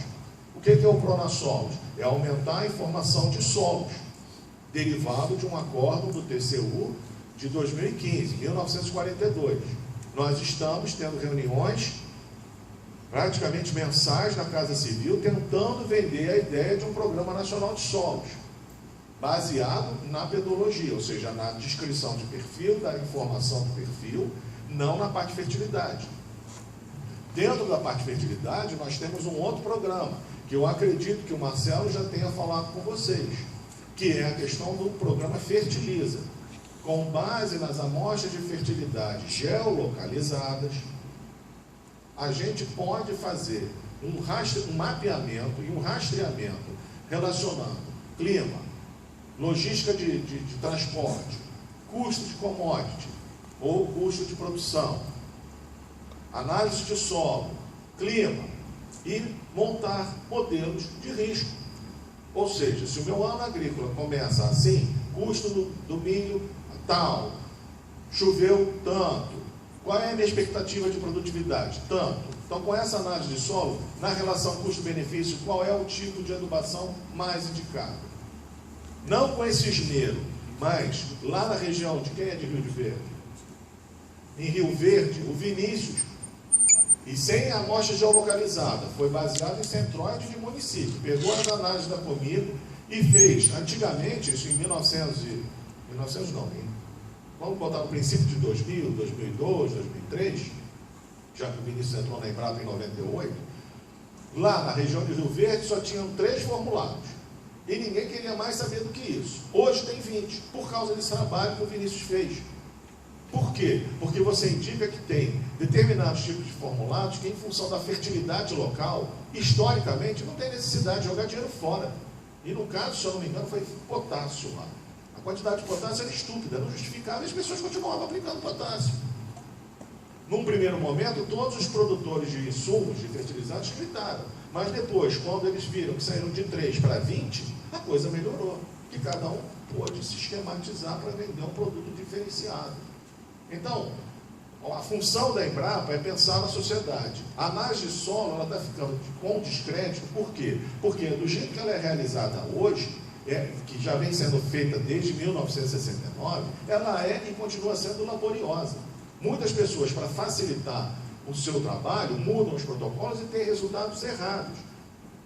S3: O que é o Pronasolos? É aumentar a informação de solos, derivado de um acórdão do TCU de 2015, 1942. Nós estamos tendo reuniões praticamente mensais na Casa Civil, tentando vender a ideia de um Programa Nacional de Solos, baseado na pedologia, ou seja, na descrição de perfil, da informação do perfil, não na parte de fertilidade. Dentro da parte de fertilidade, nós temos um outro programa, que eu acredito que o Marcelo já tenha falado com vocês, que é a questão do programa Fertiliza, com base nas amostras de fertilidade geolocalizadas. A gente pode fazer um mapeamento e um rastreamento relacionando clima, logística de transporte, custo de commodity ou custo de produção, análise de solo, clima e montar modelos de risco. Ou seja, se o meu ano agrícola começa assim, custo do milho tal, choveu tanto, qual é a minha expectativa de produtividade? Tanto. Então, com essa análise de solo, na relação custo-benefício, qual é o tipo de adubação mais indicado? Não com esse esmero, mas lá na região de quem é de Rio Verde? Em Rio Verde, o Vinícius, e sem amostra geolocalizada, foi baseado em centroide de município, pegou as análises da Comigo e fez, antigamente, isso em 1900 não, vamos botar no princípio de 2000, 2002, 2003, já que o Vinícius entrou na Embrapa em 98, lá na região de Rio Verde só tinham 3 formulados, e ninguém queria mais saber do que isso. Hoje tem 20, por causa desse trabalho que o Vinícius fez. Por quê? Porque você indica que tem determinados tipos de formulados que, em função da fertilidade local, historicamente, não tem necessidade de jogar dinheiro fora. E no caso, se eu não me engano, foi potássio lá. A quantidade de potássio era estúpida, não justificava, e as pessoas continuavam aplicando potássio. Num primeiro momento, todos os produtores de insumos, de fertilizantes, gritaram. Mas depois, quando eles viram que saíram de 3 para 20, a coisa melhorou. Que cada um pôde se esquematizar para vender um produto diferenciado. Então, a função da Embrapa é pensar na sociedade. A análise de solo, ela está ficando com descrédito. Por quê? Porque do jeito que ela é realizada hoje, que já vem sendo feita desde 1969, ela é e continua sendo laboriosa. Muitas pessoas, para facilitar o seu trabalho, mudam os protocolos e têm resultados errados.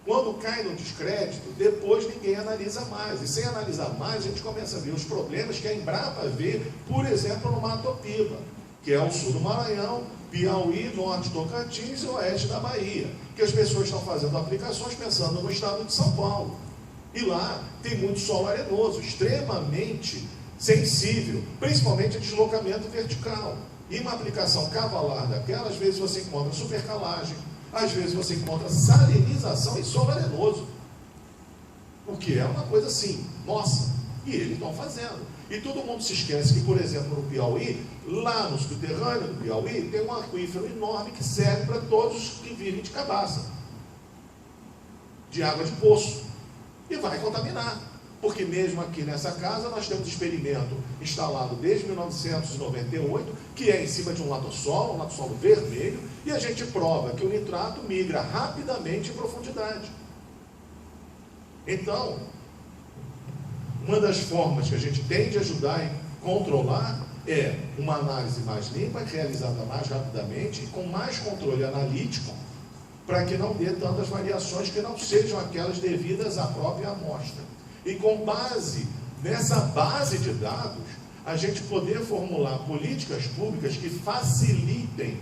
S3: Quando cai no descrédito, depois ninguém analisa mais. E sem analisar mais, a gente começa a ver os problemas que a Embrapa vê, por exemplo, no Mato Piba, que é o sul do Maranhão, Piauí, norte Tocantins e oeste da Bahia, que as pessoas estão fazendo aplicações pensando no estado de São Paulo. E lá tem muito solo arenoso, extremamente sensível, principalmente a deslocamento vertical. E uma aplicação cavalar daquela, às vezes você encontra supercalagem, às vezes você encontra salinização em solo arenoso. O que é uma coisa assim, nossa, e eles estão fazendo. E todo mundo se esquece que, por exemplo, no Piauí, lá no subterrâneo do Piauí, tem um aquífero enorme que serve para todos que vivem de cabaça, de água de poço, e vai contaminar. Porque mesmo aqui nessa casa nós temos experimento instalado desde 1998, que é em cima de um latossolo vermelho, e a gente prova que o nitrato migra rapidamente em profundidade. Então, uma das formas que a gente tem de ajudar e controlar é uma análise mais limpa, realizada mais rapidamente e com mais controle analítico, para que não dê tantas variações que não sejam aquelas devidas à própria amostra. E com base nessa base de dados, a gente poder formular políticas públicas que facilitem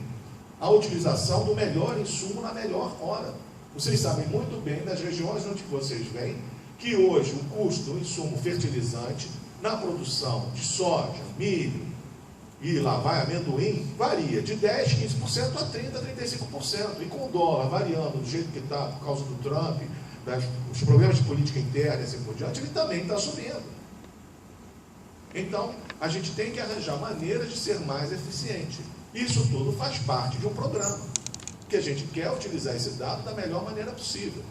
S3: a utilização do melhor insumo na melhor hora. Vocês sabem muito bem, das regiões onde vocês vêm, que hoje o custo do insumo fertilizante na produção de soja, milho e lá vai amendoim, varia de 10, 15% a 30, 35%. E com o dólar variando do jeito que está por causa do Trump, os problemas de política interna e assim por diante, ele também está subindo. Então, a gente tem que arranjar maneiras de ser mais eficiente. Isso tudo faz parte de um programa, que a gente quer utilizar esse dado da melhor maneira possível.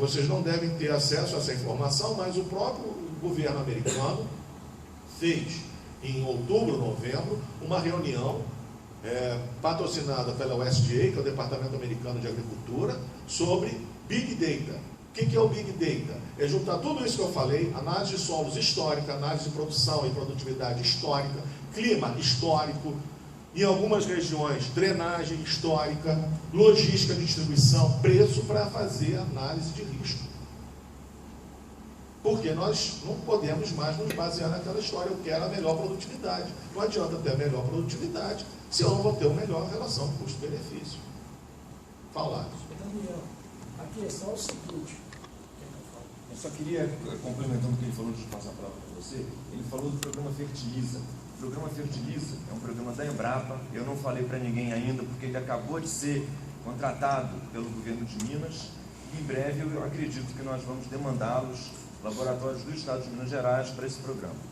S3: Vocês não devem ter acesso a essa informação, mas o próprio governo americano fez, em outubro, novembro, uma reunião patrocinada pela USDA, que é o Departamento Americano de Agricultura, sobre Big Data. O que é o Big Data? É juntar tudo isso que eu falei, análise de solos histórica, análise de produção e produtividade histórica, clima histórico, em algumas regiões, drenagem histórica, logística de distribuição, preço, para fazer análise de risco. Porque nós não podemos mais nos basear naquela história, eu quero a melhor produtividade. Não adianta ter a melhor produtividade se eu não vou ter uma melhor relação custo-benefício. Falar.
S7: Daniel, a questão é o seguinte.
S2: Eu só queria, complementando o que ele falou, de passar a palavra para você, ele falou do programa Fertiliza. O programa Fertiliza é um programa da Embrapa, eu não falei para ninguém ainda, porque ele acabou de ser contratado pelo governo de Minas, e em breve eu acredito que nós vamos demandá-los, laboratórios do Estado de Minas Gerais, para esse programa.